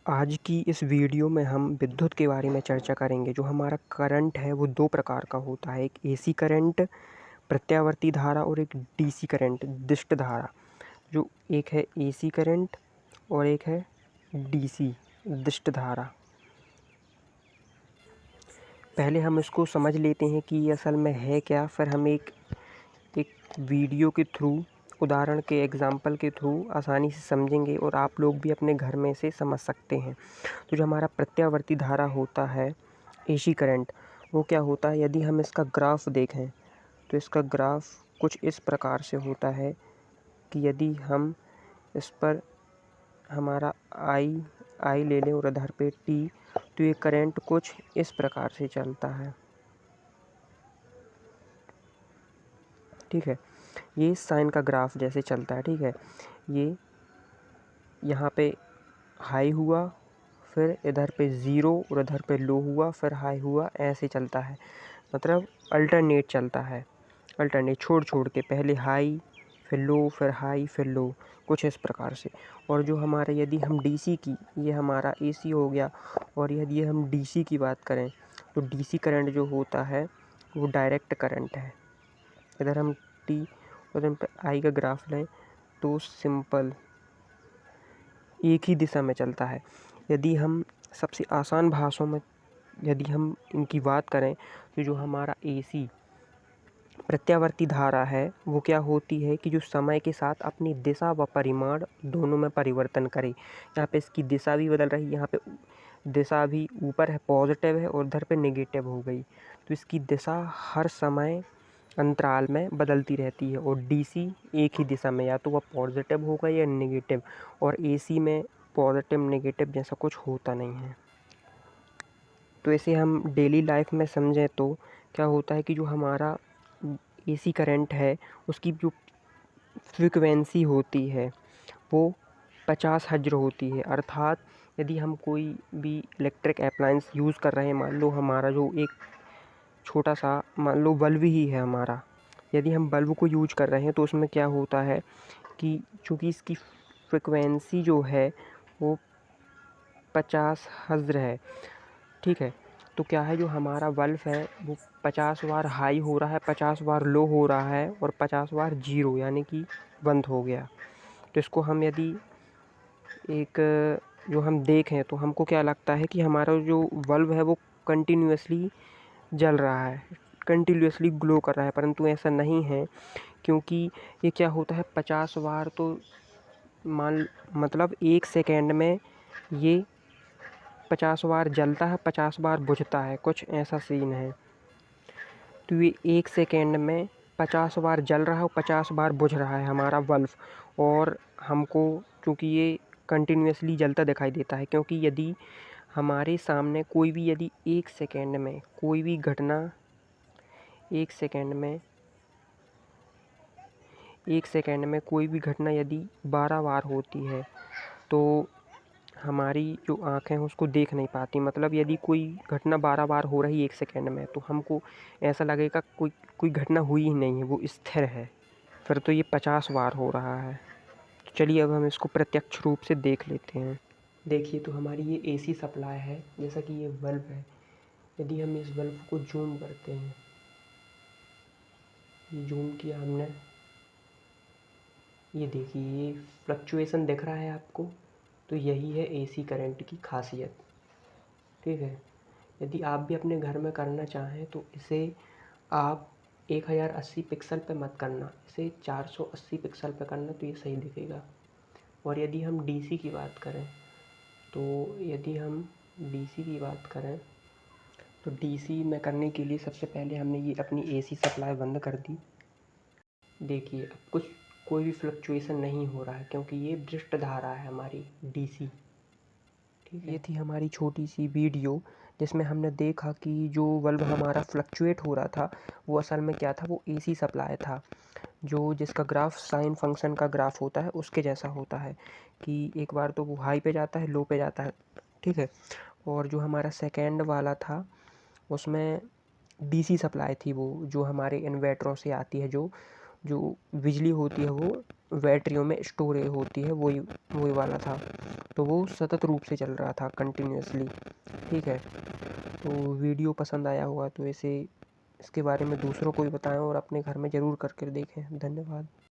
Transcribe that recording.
आज की इस वीडियो में हम विद्युत के बारे में चर्चा करेंगे। जो हमारा करंट है वो दो प्रकार का होता है, एक एसी करंट प्रत्यावर्ती धारा और एक डीसी करंट दिष्ट धारा। जो एक है एसी करंट और एक है डीसी दिष्ट धारा। पहले हम इसको समझ लेते हैं कि ये असल में है क्या, फिर हम एक वीडियो के थ्रू, उदाहरण के एग्जाम्पल के थ्रू आसानी से समझेंगे और आप लोग भी अपने घर में से समझ सकते हैं। तो जो हमारा प्रत्यावर्ती धारा होता है एसी करंट, वो क्या होता है, यदि हम इसका ग्राफ देखें तो इसका ग्राफ कुछ इस प्रकार से होता है कि यदि हम इस पर हमारा आई ले लें और इधर पे टी, तो ये करंट कुछ इस प्रकार से चलता है। ठीक है, ये साइन का ग्राफ जैसे चलता है। ठीक है, ये यहाँ पे हाई हुआ, फिर इधर पे ज़ीरो और इधर पे लो हुआ, फिर हाई हुआ, ऐसे चलता है। मतलब अल्टरनेट चलता है, अल्टरनेट छोड़ के, पहले हाई फिर लो फिर हाई फिर लो, कुछ इस प्रकार से। और जो हमारे यदि हम डीसी की, ये हमारा एसी हो गया, और यदि हम डीसी की बात करें तो डीसी करंट जो होता है वो डायरेक्ट करंट है। इधर हम टी और इधर पे आई का ग्राफ लें तो सिंपल एक ही दिशा में चलता है। यदि हम सबसे आसान भाषाओं में यदि हम इनकी बात करें तो जो हमारा एसी प्रत्यावर्ती धारा है वो क्या होती है कि जो समय के साथ अपनी दिशा व परिमाण दोनों में परिवर्तन करे। यहाँ पे इसकी दिशा भी बदल रही है, यहाँ पे दिशा भी ऊपर है पॉजिटिव है और इधर पे नेगेटिव हो गई, तो इसकी दिशा हर समय अंतराल में बदलती रहती है। और डीसी एक ही दिशा में, या तो वह पॉजिटिव होगा या नेगेटिव, और एसी में पॉजिटिव नेगेटिव जैसा कुछ होता नहीं है। तो इसे हम डेली लाइफ में समझें तो क्या होता है कि जो हमारा एसी करंट है उसकी जो फ्रीक्वेंसी होती है वो 50 हर्ट्ज होती है। अर्थात यदि हम कोई भी इलेक्ट्रिक अप्लायंस यूज़ कर रहे हैं, मान लो हमारा जो एक छोटा सा, मान लो बल्ब ही है हमारा, यदि हम बल्ब को यूज कर रहे हैं तो उसमें क्या होता है कि चूँकि इसकी फ्रिक्वेंसी जो है वो 50 हर्ट्ज है। ठीक है, तो क्या है, जो हमारा बल्ब है वो 50 बार हाई हो रहा है, 50 बार लो हो रहा है और 50 बार जीरो यानी कि बंद हो गया। तो इसको हम यदि एक जो हम देखें तो हमको क्या लगता है कि हमारा जो बल्ब है वो कंटिन्यूअसली जल रहा है, कंटिन्यूअसली ग्लो कर रहा है, परंतु ऐसा नहीं है। क्योंकि ये क्या होता है, 50 बार तो मतलब 1 सेकेंड में ये 50 बार जलता है, 50 बार बुझता है, कुछ ऐसा सीन है। तो ये 1 सेकेंड में 50 बार जल रहा है और 50 बार बुझ रहा है हमारा बल्ब। और हमको चूँकि ये कंटिन्यूअसली जलता दिखाई देता है, क्योंकि यदि हमारे सामने कोई भी यदि 1 सेकेंड में कोई भी घटना 1 सेकेंड में 1 सेकेंड में कोई भी घटना यदि 12 बार होती है तो हमारी जो आँखें हैं उसको देख नहीं पाती। मतलब यदि कोई घटना 12 बार हो रही है 1 सेकेंड में तो हमको ऐसा लगेगा कोई घटना हुई ही नहीं है, वो स्थिर है। फिर तो ये 50 बार हो रहा है। तो चलिए अब हम इसको प्रत्यक्ष रूप से देख लेते हैं। देखिए, तो हमारी ये एसी सप्लाई है, जैसा कि ये बल्ब है। यदि हम इस बल्ब को जूम करते हैं, ये जूम किया हमने, ये देखिए ये फ्लक्चुएशन दिख रहा है आपको, तो यही है एसी करंट की खासियत। ठीक है, यदि आप भी अपने घर में करना चाहें तो इसे आप 1080 पिक्सल पे मत करना, इसे 480 पिक्सल पे करना, तो ये सही दिखेगा। और यदि हम डीसी की बात करें तो यदि हम डीसी की बात करें तो डीसी में करने के लिए सबसे पहले हमने ये अपनी एसी सप्लाई बंद कर दी। देखिए अब कोई भी फ्लक्चुएशन नहीं हो रहा है, क्योंकि ये दृष्ट धारा है हमारी डीसी। ठीक है, ये थी हमारी छोटी सी वीडियो जिसमें हमने देखा कि जो बल्ब हमारा फ्लक्चुएट हो रहा था वो असल में क्या था, वो एसी सप्लाई था, जो जिसका ग्राफ साइन फंक्शन का ग्राफ होता है उसके जैसा होता है कि एक बार तो वो हाई पे जाता है, लो पे जाता है। ठीक है, और जो हमारा सेकेंड वाला था उसमें डीसी सप्लाई थी, वो जो हमारे इन्वर्टरों से आती है, जो जो बिजली होती है वो बैटरियों में स्टोर होती है, वही वाला था। तो वो सतत रूप से चल रहा था कंटिन्यूअसली, ठीक है। तो वीडियो पसंद आया होगा तो इसे इसके बारे में दूसरों को भी बताएं और अपने घर में ज़रूर करके देखें। धन्यवाद।